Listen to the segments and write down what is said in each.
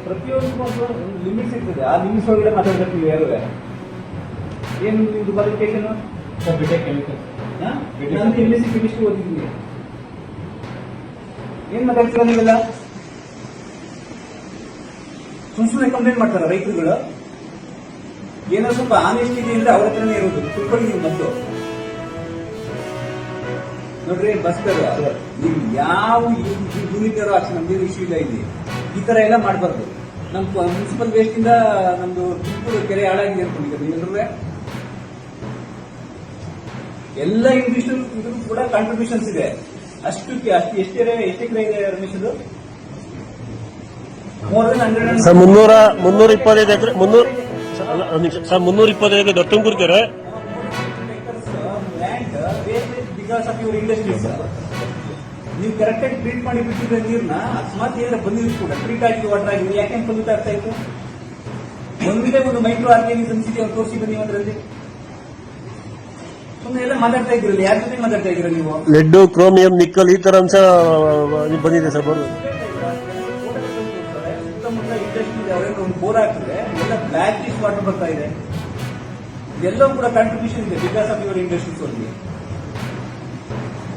ಪ್ರತಿಯೊಂದು ಒಂದು ಲಿಮಿಟ್ಸ್ ಇರ್ತದೆ. ಆ ಲಿಮಿಟ್ಸ್ ಒಳಗಡೆ ಮಾತಾಡ್ಬೇಕು ನೀವು ಯಾರು. ಏನು ನಿಮ್ದು ಕ್ವಾಲಿಫಿಕೇಶನ್? B Tech chemical. ನಾನು MSc ಕೆಮಿಸ್ಟ್ರಿ ಓದಿದ್ದೀನಿ. ಏನ್ ಮಾತಾಡ್ತೀರಾ ನೀವೆಲ್ಲ? ಸುಮ್ಮನೆ ಕಂಪ್ಲೇಂಟ್ ಮಾಡ್ತಾರ ರೈತರುಗಳು. ಏನೋ ಸ್ವಲ್ಪ ಆನೆಸ್ಟ್ ಇದೆ ಅಂದ್ರೆ ಅವ್ರ ಹತ್ರನೇ ಇರೋದು. ತಿಳ್ಕೊಳ್ಳಿ ನೀವು ಮೊದಲು. ನೋಡ್ರಿ ಬಸ್ಕರ್, ನೀವು ಯಾವ ಯೂನಿಟರ್ ಅಷ್ಟು ನಮ್ದೇನು ಇಶ್ಯೂ ಇಲ್ಲ ಇಲ್ಲಿ. ಈ ತರ ಎಲ್ಲ ಮಾಡಬಾರ್ದು. ನಮ್ ಮುನ್ಸಿಪಲ್ ವೇಸ್ಟ್ ಇಂದ ನಮ್ದು ತುಮಕೂರು ಕೆರೆ ಹಾಳಾಗಿದೆ ಅನ್ಕೊಂಡಿದ್ದಾರೆ ನೀವೆಲ್ಲರೂ. ಎಲ್ಲ ಇಂಡಸ್ಟ್ರಿಯಲ್ ಇದು ಕೂಡ ಕಾಂಟ್ರಿಬ್ಯೂಷನ್ಸ್ ಇದೆ. ಅಷ್ಟು ಎಷ್ಟು ಎಕರೆ ಇದೆ ರಮೇಶ್? ಅದು ಮೋರ್ ದೆನ್ 325 ಎಕರೆ. 325 ಎಕರೆ ತುಮಕೂರು ಕೆರೆ. Because of your industries. ನೀವು ಕರೆಕ್ಟ್ ಆಗಿ ಟ್ರೀಟ್ ಮಾಡಿ ಬಿಟ್ಟಿದ್ರೆ ನೀರ್ನ, ಅಕಸ್ಮಾತ್ ಏನಾರ ಬಂದಿದ್ರು ಕೂಡ ಟ್ರೀಟ್ ಆಗಿ ವಾಟರ್ ಆಗಿದೆ, ಯಾಕೆ ಪೊಲ್ಯೂಟ್ ಆಗ್ತಾ ಇತ್ತು? ಒಂದೇ ಒಂದು ಮೈಕ್ರೋ ಆರ್ಗ್ಯಾನಿಸಮ್ಸ್ ಇದೆ, ಅವ್ರು ತೋರಿಸಿ ಬನ್ನಿ ಅದರಲ್ಲಿ. ಸುಮ್ಮನೆ ಎಲ್ಲ ಮಾತಾಡ್ತಾ ಇದ್ರಲ್ಲ, ಯಾರ ಜೊತೆ ಮಾತಾಡ್ತಾ ಇದ್ದೀರಾ ನೀವು? ಲೆಡ್, ಕ್ರೋಮಿಯಂ, ನಿಕ್ಕಲ್ ಈ ತರ ಅಂಶ ಬಂದಿದೆ ಸರ್. ಸುತ್ತಮುತ್ತ ಇಂಡಸ್ಟ್ರಿ ಅವರೇನು ಒಂದು ಬೋರ್ ಹಾಕಿದ್ರೆ ಎಲ್ಲ ಬ್ಲಾಕ್ ಲಿಸ್ಟ್ ವಾಟರ್ ಬರ್ತಾ ಇದೆ. ಇದೆಲ್ಲವೂ ಕೂಡ ಕಾಂಟ್ರಿಬ್ಯೂಷನ್ ಇದೆ because of your industries only.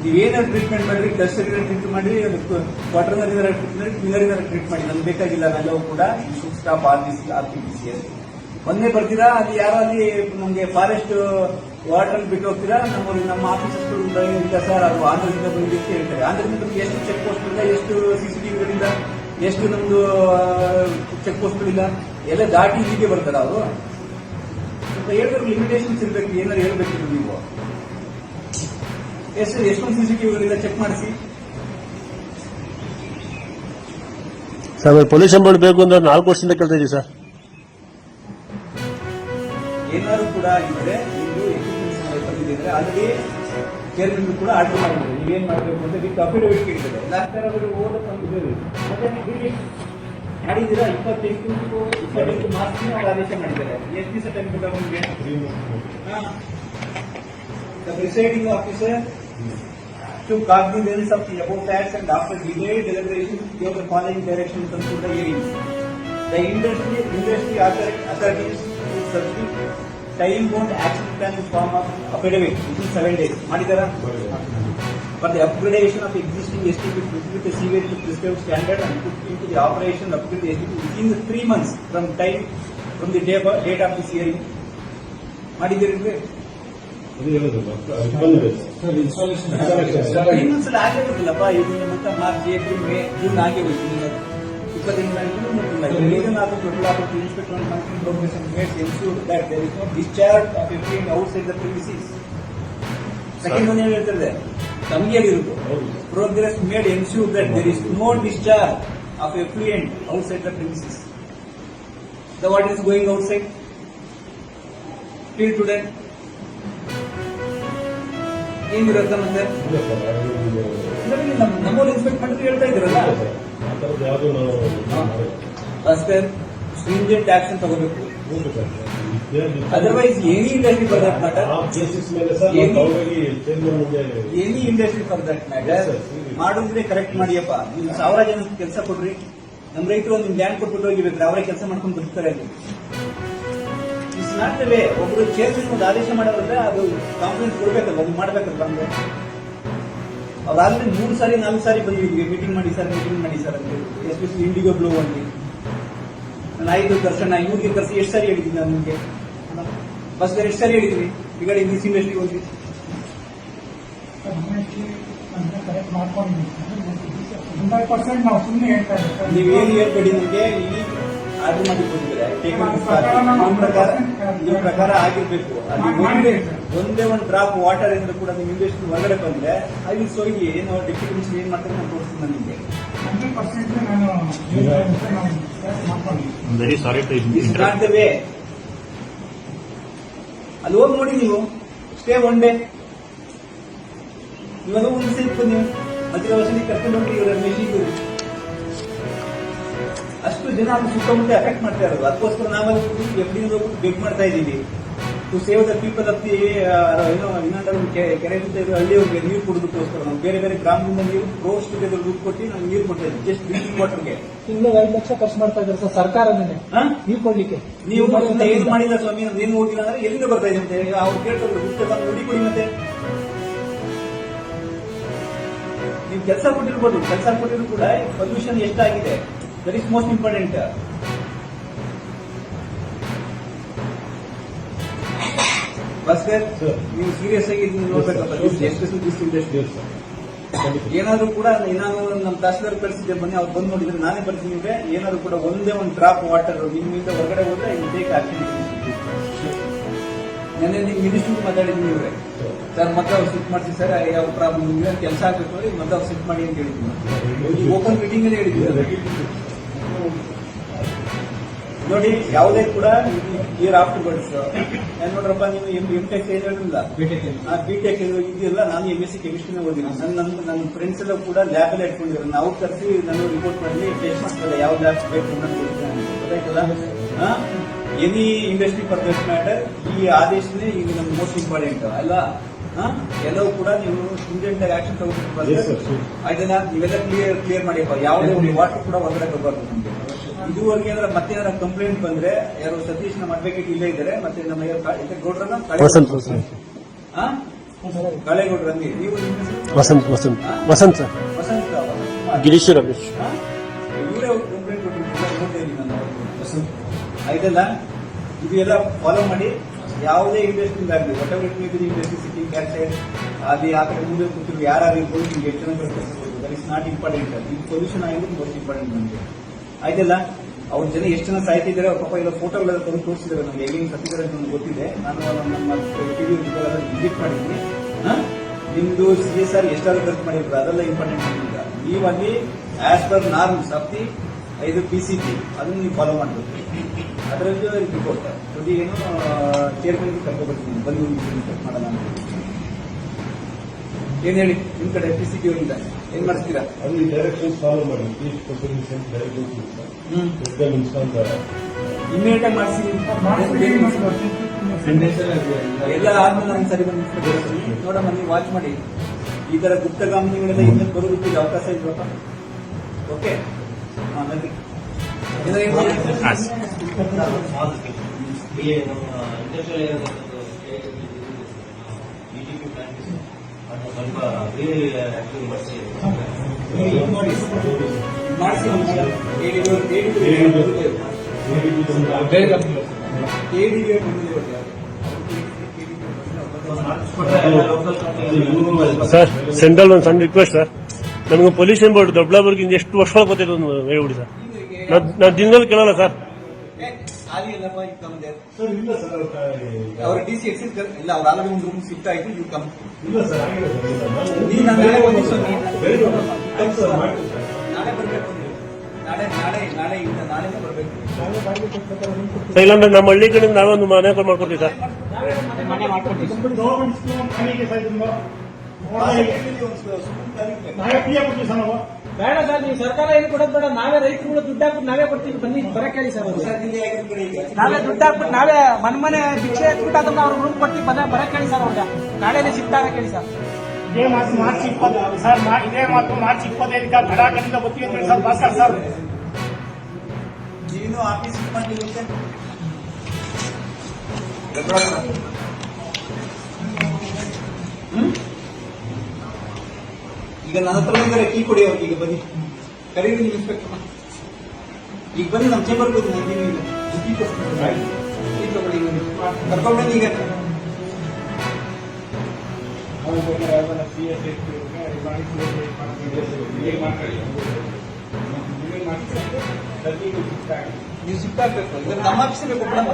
ನೀವೇನಾದ್ರು ಟ್ರೀಟ್ಮೆಂಟ್ ಮಾಡ್ರಿ, ಕ್ಲಸ್ಟರ್ ಟ್ರೀಟ್ ಮಾಡಿ, ವಾಟರ್ ಕ್ಲೀನರ್ ಟ್ರೀಟ್ ಮಾಡಿ, ನಮ್ಗೆ ಬೇಕಾಗಿಲ್ಲ. ನಾವೆಲ್ಲವೂ ಕೂಡ ಸ್ಟಾಪ್ RPPCS. ಮೊನ್ನೆ ಬರ್ತೀರಾ, ಅಲ್ಲಿ ಯಾರೋ ಅಲ್ಲಿ ನಮಗೆ ಫಾರೆಸ್ಟ್ ವಾಟರ್ ಬಿಟ್ಟು ಹೋಗ್ತೀರಾ, ನಮ್ಮ ಆಫೀಸರ್ಸ್ಗಳು ಇಲ್ಲ ಸರ್, ಅದು ಆಂಧ್ರದಿಂದ ಬಂದಿದೆ ಅಂತ ಹೇಳ್ತಾರೆ. ಆಂಧ್ರದಿಂದ ನಮ್ಗೆ ಎಷ್ಟು ಚೆಕ್ ಪೋಸ್ಟ್ಗಳಿಂದ, ಎಷ್ಟು CCTVಗಳಿಂದ, ಎಷ್ಟು ನಮ್ದು ಚೆಕ್ ಪೋಸ್ಟ್ಗಳಿಲ್ಲ, ಎಲ್ಲ ದಾಟಿ ಹೀಗೆ ಬರ್ತಾರ ಅವರು. ಸ್ವಲ್ಪ ಹೇಳ್ಬೇಕು, ಲಿಮಿಟೇಷನ್ಸ್ ಇರಬೇಕು. ಏನಾದ್ರು ಹೇಳ್ಬೇಕಿದ್ರು ನೀವು. ಎಷ್ಟೊಂದು CCTVಗಳಿಂದ ಚೆಕ್ ಮಾಡಿಸಿ. ಸರ್ ಪೊಲ್ಯೂಷನ್ ಬೋರ್ಡ್ ಬೇಕು ಅಂದ್ರೆ 4 ವರ್ಷದಿಂದ ಕೇಳ್ತಾ ಇದೀವಿ ಸರ್. ಏನಾದ್ರು ಕೂಡ ಇದ್ರೆ ನೀವು ಎಕ್ವಿಪ್ಮೆಂಟ್ಸ್ ಬಂದಿದೆ ಆಲ್ರೆಡಿ ಚೇರ್ಮನ್ ಕೂಡ ಆರ್ಡರ್ ಮಾಡಿದ್ದಾರೆ. ನೀವೇನ್ ಮಾಡಬೇಕು ಅಂತ ವಿತ್ ಅಫಿಡವಿಟ್ ಕೇಳಿದ್ದಾರೆ. ಲಾಸ್ಟ್ ಟೈಮ್ ಅವರು ಓದಿದ್ದೀವಿ ಮತ್ತೆ ಮಾಡಿದ್ದೀರಾ. 28 ಮಾರ್ಚ್ ಅವರು ಆದೇಶ ಮಾಡಿದ್ದಾರೆ. ಎಷ್ಟು ದಿವಸ ಟೈಮ್ ಕೊಟ್ಟ ನಿಮಗೆ? The presiding officer took cognizance of the above facts and after delayed deliberation gave the following directions to the hearings. The industry authorities will submit time-bound action plan in form of affidavit within 7 days. Madidara for the upgradation of existing STP with the sewerage to prescribed standard and put into the operation upgrade the STP within 3 months from the date of this hearing. Madidara ಇನ್ನೊಂದ್ಸಲ ಆಗಿರೋದಿಲ್ಲಪ್ಪ. ಇದನ್ನ ಮತ್ತೆ March, April, May, June ಆಗಿ ಹೋಯ್ತು. 20 inspector progress made ensure that there is no discharge of effluent outside the premises. Second one ಏನ್ ಹೇಳ್ತಿದೆ ನಮಗೆ ಹೇಳಿರೋದು, progress made ensure that there is no discharge of effluent outside the premises. The what is going outside till today ಏನಿರುತ್ತೆ? ಮತ್ತೆ ನಮ್ಮಲ್ಲಿ inspect ಮಾಡಿದ್ರೆ ಹೇಳ್ತಾ ಇದ್ರಲ್ಲ, ಅಷ್ಟೇ ಸ್ಟ್ರಿಂಜೆಂಟ್ ಆಕ್ಷನ್ ತಗೋಬೇಕು. Otherwise any industry for that matter, any industry for that matter ಮಾಡಿದ್ರೆ correct ಮಾಡಿಯಪ್ಪ. ನೀವು 1000 ಜನ ಕೆಲಸ ಕೊಡ್ರಿ. ನಮ್ಮ ರೈತರು ಒಂದು ಲ್ಯಾಂಡ್ ಕೊಟ್ಬಿಟ್ಟು ಹೋಗಿಬೇಕು, ಅವರೇ ಕೆಲಸ ಮಾಡ್ಕೊಂಡು ಬರ್ತಾರೆ. ಅಲ್ಲಿ ಇಟ್ಸ್ ನಾಟ್ ದ ವೇ. ಒಬ್ರು ಚೇರ್ಮನ್ ಒಂದು ಆದೇಶ ಮಾಡೋದ್ರೆ ಅದು ಕಾನ್ಫಿಡೆನ್ಸ್ ಕೊಡ್ಬೇಕಲ್ಲ, ಅದು ಮಾಡ್ಬೇಕಲ್ಲ. ಅಂದ್ರೆ ಅವ್ರಾದ್ರೆ 3 ಸಾರಿ 4 ಸಾರಿ ಬಂದಿದ್ವಿ, ಮೀಟಿಂಗ್ ಮಾಡಿ ಸರ್ ಅಂತ ಹೇಳಿ, ಎಸ್ಪೆಷಲಿ ಇಂಡಿಗೋ ಬ್ಲೂ ಅಲ್ಲಿ ನಾನು 5 ಕರ್ಸೋಣ, ಇವ್ರಿಗೆ ಕರ್ಸಿ ಎಷ್ಟು ಸಾರಿ ಹೇಳಿದ್ದೀನಿ ನಾನು ನಿಮಗೆ. ಬಸ್ ಎಷ್ಟು ಸಾರಿ ಹೇಳಿದ್ದೀನಿ ಈಗ ಇಂಗ್ಲೀಷ್ ಇಂಡಸ್ಟ್ರಿಗೆ ಹೋಗಿ. ನೀವೇನು ಹೇಳ್ಬೇಡಿ, ನಿಮಗೆ ಇಲ್ಲಿ ಆರ್ಡರ್ ಮಾಡಿ ಕೊಟ್ಟಿದ್ದಾರೆ. ನಿಮ್ಮ ಪ್ರಕಾರ ಆಗಿರ್ಬೇಕು. ಅಲ್ಲಿ ಒಂದೇ ಒಂದು ಡ್ರಾಪ್ ವಾಟರ್ ಇಂದ ಕೂಡ ನೀವು ಇಂಡಸ್ಟ್ರಿ ಹೊರಗಡೆ ಬಂದ್ರೆ ಅಲ್ಲಿ ಸೋಗಿ ಏನು ಡೆಪ್ಯೂಟಿ ಮಿನಿಸ್ಟರ್ ಏನ್ ಮಾಡ್ತಾರೆ ನಾನು ತೋರಿಸ್ತೀನಿ. ನಿಮಗೆ ನಾಟ್ ದ ವೇ. ಅಲ್ಲಿ ಹೋಗಿ ನೋಡಿ, ನೀವು ಸ್ಟೇ ಒನ್ ಡೇ. ಇವಾಗ ಒಂದು ಸೇರ್ಕು ನೀವು ಮಧ್ಯ ವಸತಿ ಕರ್ಕೊಂಡು ಹೋಗಿ ಇವರ ಮೆಷಿನ್ ಅಷ್ಟು ಜನ ಅದು ಸುತ್ತಮುತ್ತ ಎಫೆಕ್ಟ್ ಮಾಡ್ತಾ ಇರೋದು. ಅದಕ್ಕೋಸ್ಕರ ನಾವು FD ಹೋಗ್ಬಿಟ್ಟು ಬೆಗ್ ಮಾಡ್ತಾ ಇದ್ದೀವಿ. To save the people of the ಇನ್ನೊಂದು ಕೆರೆ ಜೊತೆ ಹಳ್ಳಿಯವ್ರಿಗೆ ನೀರು ಕೊಡೋದಕ್ಕೋಸ್ಕರ ನಾವು ಬೇರೆ ಬೇರೆ ಗ್ರಾಮದಿಂದ ನೀರು ಕ್ರೋಸ್ ಟುಗೆದರ್ ದುಡ್ಡು ಕೊಟ್ಟು ನಾವು ನೀರು ಕೊಡ್ತಾ ಇದ್ದೀವಿ ಜಸ್ಟ್ ಡ್ರಿಂಕಿಂಗ್ ವಾಟರ್ಗೆ. ತಿಂಗಳಿಗೆ 5 ಲಕ್ಷ ಖರ್ಚು ಮಾಡ್ತಾ ಇದ್ದಾರೆ ಸರ್ ಸರ್ಕಾರನೇ ನೀರು ಕೊಡ್ಲಿಕ್ಕೆ. ನೀವು ಏನು ಮಾಡಿಲ್ಲ ಸ್ವಾಮಿ, ಏನು ಹೋಗಿಲ್ಲ ಅಂದ್ರೆ ಎಲ್ಲಿಂದ ಬರ್ತಾ ಇದೆ ಅಂತ ಅವ್ರು ಕೇಳ್ತಾರೆ, ಗುಪ್ತ ಬಂದು ನೋಡಿ ಕೊಡಿ. ಮತ್ತೆ ನೀವು ಕೆಲಸ ಕೊಟ್ಟಿರ್ಬೋದು, ಕೆಲಸ ಕೊಟ್ಟಿದ್ರು ಕೂಡ ಪೊಲ್ಯೂಷನ್ ಎಷ್ಟಾಗಿದೆ, that is most important. Bhaskar, ನೀವು ಸೀರಿಯಸ್ ಆಗಿ ನೋಡ್ಬೇಕಪ್ಪ. ಏನಾದ್ರು ಕೂಡ ಏನಾದ್ರು ನಮ್ಮ ತಹಸೀಲ್ದಾರ್ ಕಳಿಸಿದ್ದೆ ಬನ್ನಿ, ಅವ್ರು ಬಂದು ನೋಡಿದ್ರೆ ನಾನೇ ಬರ್ತೀನಿ. ಏನಾದ್ರು ಕೂಡ ಒಂದೇ ಒಂದು ಡ್ರಾಪ್ ವಾಟರ್ ನಿಮ್ಮಿಂದ ಹೊರಗಡೆ ಹೋದ್ರೆ ಇದು ಟೇಕ್ ಆಕ್ಷನ್. ನೆನ್ನೆ ನೀವು ಮಿನಿಸ್ಟ್ರಿಗೆ ಮಾತಾಡಿದ್ವಿ ಇವ್ರೆ, ಸರ್ ಮತ್ತೆ ಅವ್ರು ಸಿಟ್ ಮಾಡ್ತೀವಿ ಸರ್, ಯಾವ ಪ್ರಾಬ್ಲಮ್ ಇದೆ ಕೆಲಸ ಆಗ್ಬೇಕು ಅಂದ್ರೆ ಮತ್ತೆ ಅವ್ರು ಸಿಟ್ ಮಾಡಿ ಅಂತ ಹೇಳಿದ್ವಿ. ಓಪನ್ ಮೀಟಿಂಗ್ ಅಲ್ಲಿ ಹೇಳಿದ್ವಿ. ನೋಡಿ, ಯಾವುದೇ ಕೂಡ ಇಯರ್ ಆಫ್ಟರ್ ಬರ್ಡ್ಸ್ ನೋಡ್ರಪ್ಪ, ನೀವು ಎಂ.ಟೆಕ್ ಹೇಳಿಲ್ಲ, ಬಿಟೆಕ್ ಇದೆಯಲ್ಲ. ನಾನು MSc ಕೆಮಿಸ್ಟ್ರಿನೇ ಓದಿಲ್ಲ. ನನ್ನ ಫ್ರೆಂಡ್ಸ್ ಎಲ್ಲ ಕೂಡ ಲ್ಯಾಬ್ ಅಲ್ಲಿ ಇಟ್ಕೊಂಡಿದ್ದಾರೆ. ನಾವು ಕರೆಸಿ ನಾನು ರಿಪೋರ್ಟ್ ಮಾಡಿ ಟೆಸ್ಟ್ ಮಾಡ್ತಾರೆ ಯಾವ ಲ್ಯಾಬ್ ಬೇಕು ಅನ್ನೋದು ಗೊತ್ತಾಯ್ತಲ್ಲ. Any industry for that matter ಈ ಆದೇಶನೇ ಈಗ ನಮ್ಗೆ ಮೋಸ್ಟ್ ಇಂಪಾರ್ಟೆಂಟ್ ಅಲ್ಲ. ಎಲ್ಲವೂ ಕೂಡ ನೀವು ಸ್ಟೂಡೆಂಟ್ ಆಗಿ ಆಕ್ಷನ್ ತಗೋಬೇಕು. ಆಯ್ತಲ್ಲ, ನೀವೆಲ್ಲ ಕ್ಲಿಯರ್ ಮಾಡಿಪ್ಪ. ಯಾವುದೇ ಒಂದು ವಾಟರ್ ಕೂಡ ಹೊರಗಡೆ ತಗೋಬಾರ್ದು ನಮ್ಗೆ. ಇದುವರೆಗೆ ಅಂದ್ರೆ ಮತ್ತೆ ಏನಾರ ಕಂಪ್ಲೇಂಟ್ ಬಂದ್ರೆ ಯಾರು ಸತೀಶ್ ನಮ್ಮ ಅಡ್ವೊಕೇಟ್ ಇಲ್ಲೇ ಇದ್ದಾರೆ, ಮತ್ತೆ ನಮ್ಮ ಗೌಡ್ರನ್ನ ಕಾಳೇಗೌಡ್ರ ನೀವು ವಸಂತ್ ವಸಂತ್ ಗಿರೀಶ್ ರಮೇಶ್ ಇವರೇ ಕಂಪ್ಲೇಂಟ್ ಕೊಟ್ಟಿದ್ದೀನಿ ನಾನು. ಆಯ್ತಲ್ಲ, ಇದು ಎಲ್ಲ ಫಾಲೋ ಮಾಡಿ. ಯಾವುದೇ ಇಂಡಸ್ಟ್ರಿ ಆಗಲಿ, what ever it may be industry sitting cancer ಅಲ್ಲಿ ಆ ಕಡೆ ಮುಂದೆ ಕೂತಿರು ಯಾರು ಇರ್ಬೋದು, ನಿಮ್ಗೆ ಎಷ್ಟು ಜನ ದಟ್ ಇಸ್ ನಾಟ್ ಇಂಪಾರ್ಟೆಂಟ್. ಈ ಸೊಲ್ಯೂಷನ್ ಆಗಿದ್ದು ಮೋಸ್ಟ್ ಇಂಪಾರ್ಟೆಂಟ್ ನಮಗೆ. ಆಯ್ತಲ್ಲ, ಅವ್ರ ಜನ ಎಷ್ಟು ಜನ ಸಾಯ್ತಿದ್ದಾರೆ, ಅವ್ರ ಪಾಪ ಎಲ್ಲ ಫೋಟೋಗಳೆಲ್ಲ ತಂದು ತೋರಿಸಿದ್ದಾರೆ ನಮ್ಗೆ, ಹೇಗೆ ಸತ್ತಿದ್ದಾರೆ ಅಂತ ನಮ್ಗೆ ಗೊತ್ತಿದೆ. ನಾನು ನಮ್ಮ ವಿಸಿಟ್ ಮಾಡಿದ್ದೀನಿ. ನಿಮ್ದು CSR ಎಷ್ಟಾದ್ರೂ ಖರ್ಚು ಮಾಡಿದ್ರು ಅದೆಲ್ಲ ಇಂಪಾರ್ಟೆಂಟ್ ಆಗಿಲ್ಲ. ನೀವಲ್ಲಿ as per norms of the 5 PCP ಅದನ್ನು ನೀವು ಫಾಲೋ ಮಾಡಬೇಕು. ಅದರಲ್ಲೂ ರಿಪೋರ್ಟ್ ಪ್ರತಿ ಏನು ಚೇರ್ಮನ್ ಕರ್ಕೊಬರ್ತೀನಿ, ಬಂದು ಮಾಡೋಣ ಅಂತ. ಏನ್ ಹೇಳಿ, ನಿಮ್ ಕಡೆ PCP ಅವರಿಂದ ಏನ್ ಮಾಡಿಸ್ತೀರಾ? ಅಲ್ಲಿ ಡೈರೆಕ್ಷನ್ಸ್ ಫಾಲೋ ಮಾಡಿ. ಇಮ್ಮಿಡಿಯೇಟ್ ಆಗಿ ಮಾಡಿಸಿ. ಎಲ್ಲ ಆದ್ಮೇಲೆ ನಾನು ಸರಿ ಬಂದು ನೋಡಮ್ಮ, ನೀವು ವಾಚ್ ಮಾಡಿ. ಈ ತರ ಗುಪ್ತ ಕಂಪನಿಗಳೆಲ್ಲ ಇನ್ನೂ ಬರೋದಕ್ಕೆ ಅವಕಾಶ ಇದ್ರಪ್ಪ. ಓಕೆ, ನದಿ ಮಾಡಿಸಿ ಸರ್. ಸೆಂಟ್ರಲ್ ಒಂದು ಸಣ್ಣ ರಿಕ್ವೆಸ್ಟ್ ಸರ್, ನಮಗೆ ಪೊಲ್ಯೂಷನ್ ಬೋರ್ಡ್ ದೊಡ್ಡಬಳ್ಳಾಪುರಕ್ಕೆ ಎಷ್ಟು ವರ್ಷ ಗೊತ್ತಿದೆ ಒಂದು ಹೇಳ್ಬಿಡಿ ಸರ್. ನಾವು ದಿನದಲ್ಲಿ ಕೇಳಲ್ಲ ಸರ್. ಅವ್ರ DC ಎಕ್ಸಿಟ್ ಇಲ್ಲ, ಅವ್ರ ಆಲ್ರೆಡಿ ಒಂದು ರೂಮ್ ಶಿಫ್ಟ್ ಆಯ್ತು. ನೀವು ಕಮ್ ನಾಳೆ ಬರ್ಬೇಕು, ನಾಳೆನೇ ಬರ್ಬೇಕು. ಇಲ್ಲಾಂದ್ರೆ ನಮ್ಮ ಹಳ್ಳಿ ಕಡೆ ನಾವೇ ಒಂದು ಮನೆ ಮಾಡ್ಕೊಡ್ತೀವಿ ಸರ್. ಬೇಡ ಸರ್, ನೀವು ಸರ್ಕಾರ ಏನು ಕೊಡೋದು ಬೇಡ. ನಾವೇ ರೈತರುಗಳು ದುಡ್ಡು ಹಾಕ್ಬಿಟ್ಟು ನಾವೇ ಕೊಡ್ತೀವಿ, ಬನ್ನಿ ಬರಕ್ ಹೇಳಿ ಸರ್. ನಾವೇ ದುಡ್ಡು ಹಾಕ್ಬಿಟ್ಟು ನಾವೇ ಮನೆ ಭಿಕ್ಷೆ ಹಾಕ್ಬಿಟ್ಟು ಅದನ್ನ ಅವ್ರ ರೂಮ್ ಕೊಟ್ಟು ಬರಕ್ ಹೇಳಿ ಸರ್. ಅವ್ರಿಗೆ ನಾಳೆನೇ ಶಿಫ್ಟ್ ಆಗಕ್ಕೆ ಹೇಳಿ ಸರ್. ಇದೇ ಮಾತು ಮಾರ್ಚ್ 20 ಸರ್, ಇದೇ ಮಾತು ಮಾರ್ಚ್ 25ಕ್ಕೆ ಗಡಾಕದಿಂದ ಗೊತ್ತಿ ಅಂತ ಹೇಳಿ ಸರ್ ಭಾಸ್ಕರ್ ಸರ್. ನೀನು ಆಫೀಸ್ ಮಾಡಿರುತ್ತೆ ಈಗ ನನ್ನ ಹತ್ರ ಬಂದರೆ ಕೀ ಕೊಡಿ ಅವ್ರಿಗೆ. ಈಗ ಬನ್ನಿ, ಕರೀರಿ ನೀವು ಇನ್ಸ್ಪೆಕ್ಟರ್. ಈಗ ಬನ್ನಿ, ನಮ್ಮ ಚೇಂಬರ್ ಹೋಗಿ ಕೀ ತಗೊಳ್ಳಿ, ಕರ್ಕೊಂಡ್ಬನ್ನಿ. ಈಗ ನೀವು ಶಿಫ್ಟ್ ಆಗ್ಬೇಕು. ಇದನ್ನು ನಮ್ಮ ಆಫೀಸ್ ಬೇಕು ಬಿಡಮ್ಮ.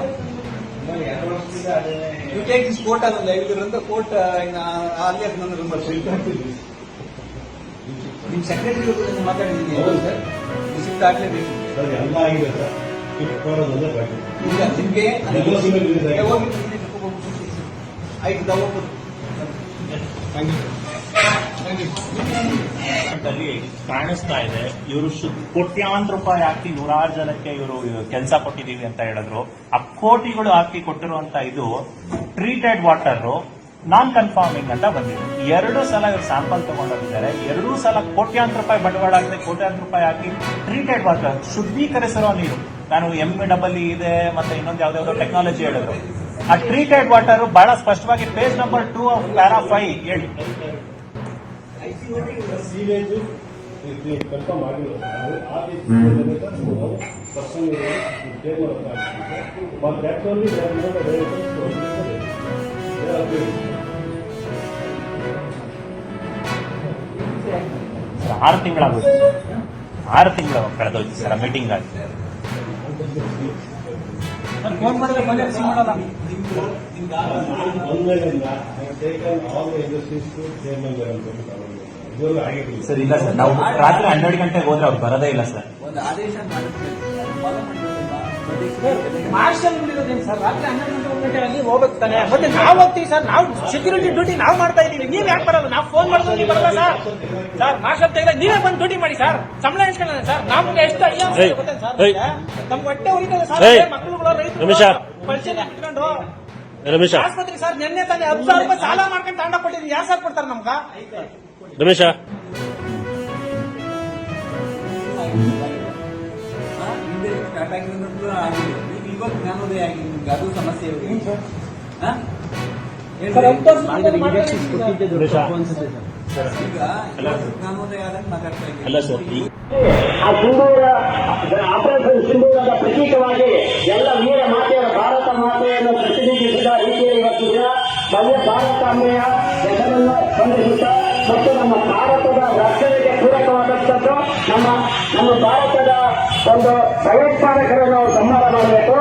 ಯು ಟೇಕ್ ದಿಸ್ ಕೋರ್ಟ್ ಅಲ್ಲ ಇದರಂತ ಕೋರ್ಟ್ ಅಲ್ಲಿ ಅದು ನನ್ನ ನಂಬರ್ ನಿಮ್ಮ ಸೆಕ್ರೆಟರಿ ಮಾತಾಡಿದ್ದೀನಿ ಸರ್. ನೀವು ಶಿಫ್ಟ್ ಆಗ್ಲೇಬೇಕು. ಎಲ್ಲ ಆಗಿದೆ ಸರ್. ಈಗ ನಿಮಗೆ ಆಯ್ತು, ಹೋಗ್ಬೋದು. Thank you. ಅಲ್ಲಿ ಕಾಣಿಸ್ತಾ ಇದೆ. ಇವರು ಕೋಟ್ಯಾಂತರ ರೂಪಾಯಿ ಹಾಕಿ ನೂರಾರು ಜನಕ್ಕೆ ಇವರು ಕೆಲಸ ಕೊಟ್ಟಿದೀವಿ ಅಂತ ಹೇಳಿದ್ರು. ಆ ಕೋಟಿಗಳು ಹಾಕಿ ಕೊಟ್ಟಿರುವಂತ ಇದು ಟ್ರೀಟೆಡ್ ವಾಟರ್ ನಾನ್ ಕನ್ಫಾರ್ಮಿಂಗ್ ಅಂತ ಬಂದಿದೆ. 2 ಸಲ ಇವರು ಸ್ಯಾಂಪಲ್ ತಗೊಂಡೋಗಿದ್ದಾರೆ. 2 ಸಲ ಕೋಟ್ಯಾಂತರ ರೂಪಾಯಿ ಬಂಡವಾಳ ಆಗಿದೆ. ಕೋಟ್ಯಾಂತರ ರೂಪಾಯಿ ಹಾಕಿ ಟ್ರೀಟೆಡ್ ವಾಟರ್, ಶುದ್ಧೀಕರಿಸಿರೋ ನೀರು. ನಾನು ME ಇದೆ ಮತ್ತೆ ಇನ್ನೊಂದು ಯಾವ್ದಾವ್ದೋ ಟೆಕ್ನಾಲಜಿ ಹೇಳಿದ್ರು. ಆ ಟ್ರೀಟೆಡ್ ವಾಟರ್ ಬಹಳ ಸ್ಪಷ್ಟವಾಗಿ ಪೇಜ್ ನಂಬರ್ 2 ಆಫ್ ಪ್ಯಾರಾ 5 ಹೇಳಿ. ಸೀವೇಜ್ ಕನ್ಫರ್ಮ್ ಆಗಿಲ್ಲ. ಆ ಪರ್ಸನ್ ಕೇರ್ ಆರು ತಿಂಗಳು ಕಳೆದೋಯ್ತು ಸರ್ ಮೀಟಿಂಗ್ ಆಗಿ. ಫೋನ್ ಮಾಡಿದ್ರೆ ಬಂದೇ ರಿಸೀವ್ ಮಾಡಲ್ಲ. ಸರ್ ಇಲ್ಲ ಸರ್, ನಾವು ರಾತ್ರಿ 12 ಗಂಟೆಗೆ ಹೋದ್ರೆ ಅವ್ರು ಬರೋದೇ ಇಲ್ಲ ಸರ್. ಒಂದು ಆದೇಶ ಮಾಡಿದ್ರೆ ಫಾಲೋ ಮಾಡಿರೋದಿಲ್ಲ. ಮಾರ್ಷಲ್ ಇರೋದೇನು ಸರ್? ರಾತ್ರಿ 12 ಗಂಟೆ ಅಲ್ಲಿ ಹೋಗ್ಬೇಕು ತಾನೆ. ಮತ್ತೆ ನಾವು ಹೋಗ್ತೀವಿ ಸರ್, ನಾವು ಸೆಕ್ಯೂರಿಟಿ ಡ್ಯೂಟಿ ನಾವು ಮಾಡ್ತಾ ಇದೀವಿ. ನೀವ್ ಯಾಕೆ ಬರಲ್ಲ? ನಾವು ಫೋನ್ ಮಾಡಿದ್ರೆ ನೀವು ಬರಲ್ಲ ಸರ್. ಸರ್ ಮಾರ್ಷಲ್ ತೆಗೆದ ನೀವೇ ಬಂದು ಡ್ಯೂಟಿ ಮಾಡಿ ಸರ್. ಸಂಬಳ ಇಸ್ಕೊಳ್ಳೋಣ ಸರ್. ನಮ್ಗೆ ಎಷ್ಟು ಗೊತ್ತೇನು ಸರ್? ನಮ್ಗೆ ಹೊಟ್ಟೆ ಉಳಿತದೆ ಸರ್. ಮಕ್ಕಳುಗಳು ರೈತರು ಪರಿಚಯ ಇಟ್ಕೊಂಡು ರಮೇಶ ಆಸ್ಪತ್ರೆ ಸರ್ ನಿನ್ನೆ ತಾನೆ 10,000 ರೂಪಾಯಿ ಸಾಲ ಮಾಡ್ಕೊಂಡು ತಂಡ ಕೊಟ್ಟಿದ್ವಿ. ಯಾರು ಸರ್ ಕೊಡ್ತಾರೆ ನಮ್ಗ? ರಮೇಶ ಸ್ಟಾರ್ಟ್ ಆಗಿರೋದು ಆಗಿದೆ. ಇವಾಗ ಜ್ಞಾನೋದಯ ಆಗಿದೆ. ನಿಮ್ಗೆ ಅದು ಸಮಸ್ಯೆ ಇದೆ. ಸರ್ 10,000 ಈಗ ಜ್ಞಾನೋದಯ ಆದಾಗ ಮಾತಾಡ್ತಾ ಇದ್ದೀವಿ. ಅಲ್ಲ ಸರ್, ಆ ಸಿಂಧೂರ ಆಪರೇಷನ್ ಸಿಂಧೂರದ ಪ್ರತೀಕವಾಗಿ ಎಲ್ಲ ವೀರ ಮಾತೆಯರ ಭಾರತ ಮಾತೆಯನ್ನು ಪ್ರತಿನಿಧಿಸಿದ ರೀತಿಯಲ್ಲಿ ಇವತ್ತು ದಿನ ಭವ್ಯ ಭಾರತಾಂಬೆಯ ಹೆಸರನ್ನು ಸ್ಮರಿಸುತ್ತಾ ಮತ್ತು ನಮ್ಮ ಭಾರತದ ರಕ್ಷಣೆಗೆ ಪೂರಕವಾದಂಥದ್ದು ನಮ್ಮ ಭಾರತದ ಒಂದು ಭಯೋತ್ಪಾದಕರನ್ನು ನಾವು ಸಂಹಾರ ಮಾಡಬೇಕು.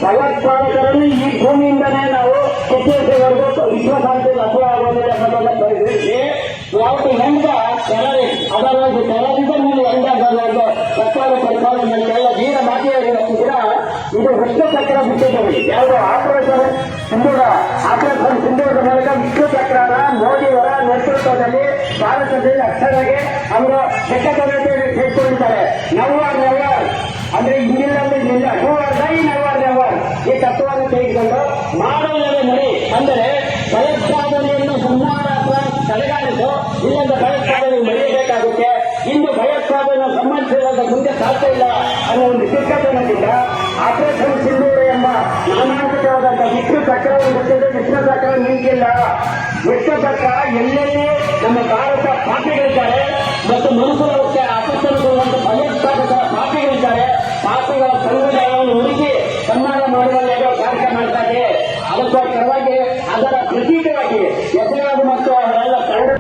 ಭಯೋತ್ಪಾದಕರನ್ನು ಈ ಭೂಮಿಯಿಂದಲೇ ನಾವು ಕಿತ್ತೂರಿವರೆಗೂ ವಿಶ್ವಶಾಂತಿ ಲಭ್ಯವಾಗುವುದಿಲ್ಲ ಅನ್ನೋದನ್ನು ಪರಿಗಣಿಸಿ ಯಾವತ್ತು ಹೆಂಗ ಅದರೊಂದು ಟೆರರಿಸಂ ಹೆಂಗಾಗಬಹುದು ಸರ್ಕಾರ ಪರಿಪಾಲನೆಲ್ಲ ವೀರ ಮಾತೆಯವರಿಗೆ ಕೂಡ ಇದು ವಿಶ್ವ ಚಕ್ರ ಬಿಟ್ಟಿದ್ದೇವೆ. ಯಾವುದು ಆಪರೇಷನ್ ಸಿಂಧೂರದ ಮೂಲಕ ವಿಶ್ವ ಚಕ್ರನ ಮೋದಿಯವರ ನೇತೃತ್ವದಲ್ಲಿ ಭಾರತದಲ್ಲಿ ಅಕ್ಷರಗೆ ಅವರು ಹೆಕ್ಕತನತೆಯನ್ನು ಸೇರಿಕೊಂಡಿದ್ದಾರೆ. ನೆವರ್ ಅಂದ್ರೆ ಇಂದಿಲ್ಲ ನೆವರ್ ಈ ತತ್ವವನ್ನು ತೆಗೆದುಕೊಂಡು ಮಾಡೋಲ್ಲವೇ ನಡಿ ಅಂದರೆ ಭಯೋತ್ಪಾದನೆಯನ್ನು ಸಂಹಾರ ಅಥವಾ ತಡೆಗಾಣಿಸು, ಇಲ್ಲೊಂದು ಭಯೋತ್ಪಾದನೆ ನಡೆಯಬೇಕಾಗುತ್ತೆ. ಇಂದು ಭಯೋತ್ಪಾದನೆ ಸಂಬಂಧಿಸಿದ ಮುಂದೆ ಸಾಧ್ಯ ಇಲ್ಲ ಅನ್ನೋ ಒಂದು ದಿಕ್ಕತನದಿಂದ ಆಪರೇಷನ್ ಸಿಂಧೂರ ಎಂಬ ನಾನಾಂಕಿತವಾದಂತಹ ವಿಶ್ವ ಚಕ್ರವನ್ನು ಬಿಟ್ಟಿದ್ದು ವಿಶ್ವ ಚಕ್ರ ನಿಂತಿಲ್ಲ. ವಿಶ್ವ ಚಕ್ರ ಎಲ್ಲೆಲ್ಲಿ ನಮ್ಮ ಭಾರತ ಪಾಪಿಗಳಿದ್ದಾರೆ ಮತ್ತು ಮನುಷ್ಯರ ಅಪಸ್ತನಗೊಳ್ಳುವಂತ ಭಯೋತ್ಪಾದಕ ಪಾಪಿಗಳಿದ್ದಾರೆ. ಪಾಪಿಗಳ ಸಂಘಟನೆಯನ್ನು ಹುಡುಕಿ ಸನ್ಮಾನ ಮಾಡುವಲ್ಲಿ ಕಾರ್ಯಕ್ರಮ ಮಾಡ್ತಾ ಇದೆ. ಅದಕ್ಕೋಸ್ಕರವಾಗಿ ಅದರ ಪ್ರತೀಕವಾಗಿ ಹೆಸರಾದ ಮತ್ತು ಅವರೆಲ್ಲ